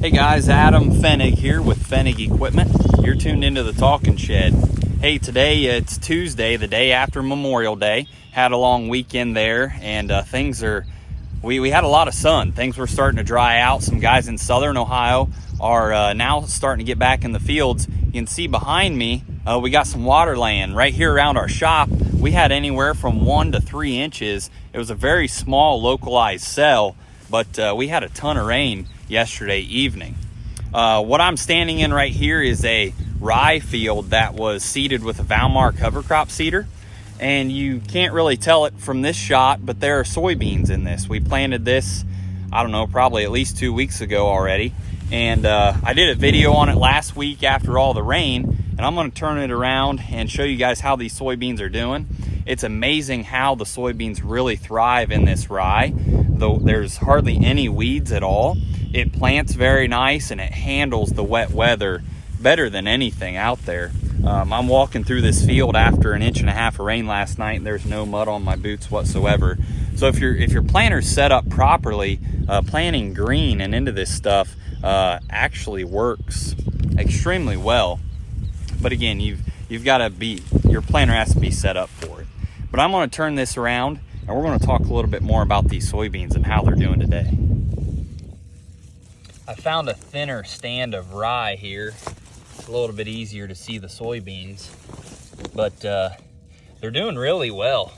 Hey guys, Adam Fenig here with Fenig Equipment. You're tuned into the Talking Shed. Hey, today it's Tuesday, the day after Memorial Day. Had a long weekend there, and we had a lot of sun. Things were starting to dry out. Some guys in southern Ohio are now starting to get back in the fields. You can see behind me, we got some water laying right here around our shop. We had anywhere from 1 to 3 inches. It was a very small localized cell, but we had a ton of rain yesterday evening. What I'm standing in right here is a rye field that was seeded with a Valmar cover crop seeder, and you can't really tell it from this shot, but there are soybeans in this. We planted this, I don't know, probably at least 2 weeks ago already, and I did a video on it last week after all the rain, and I'm going to turn it around and show you guys how these soybeans are doing. It's amazing how the soybeans really thrive in this rye, though there's hardly any weeds at all. It plants very nice and it handles the wet weather better than anything out there. I'm walking through this field after 1.5 inches of rain last night, and there's no mud on my boots whatsoever. So if your planter's set up properly, planting green and into this stuff actually works extremely well. But again, you've got to your planter has to be set up for it. But I'm going to turn this around, and we're going to talk a little bit more about these soybeans and how they're doing today. I found a thinner stand of rye here. It's a little bit easier to see the soybeans, but they're doing really well.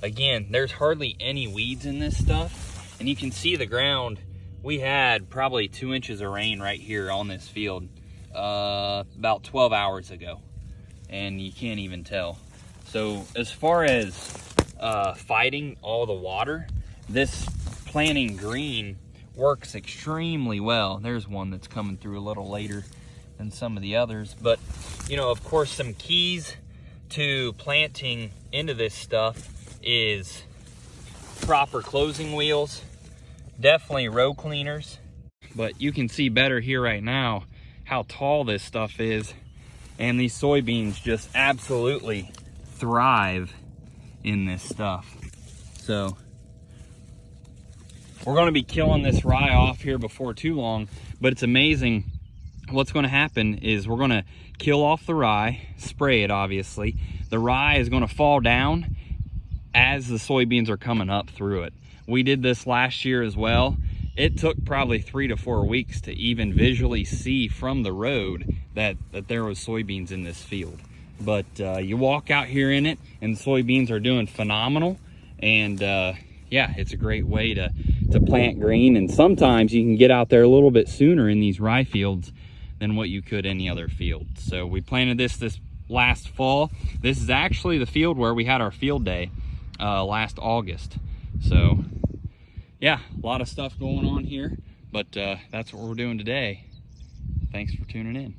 Again, there's hardly any weeds in this stuff, and you can see the ground. We had probably 2 inches of rain right here on this field about 12 hours ago, and you can't even tell. So as far as fighting all the water, this planting green works extremely well. There's one that's coming through a little later than some of the others, but of course, some keys to planting into this stuff is proper closing wheels, definitely row cleaners. But you can see better here right now how tall this stuff is, and these soybeans just absolutely thrive in this stuff. So we're going to be killing this rye off here before too long, but it's amazing. What's going to happen is we're going to kill off the rye, spray it obviously. The rye is going to fall down as the soybeans are coming up through it. We did this last year as well. It took probably 3 to 4 weeks to even visually see from the road that there was soybeans in this field. But you walk out here in it, and the soybeans are doing phenomenal. And yeah, it's a great way to plant green. And sometimes you can get out there a little bit sooner in these rye fields than what you could any other field. So we planted this last fall. This is actually the field where we had our field day last August. So yeah, a lot of stuff going on here, but that's what we're doing today. Thanks for tuning in.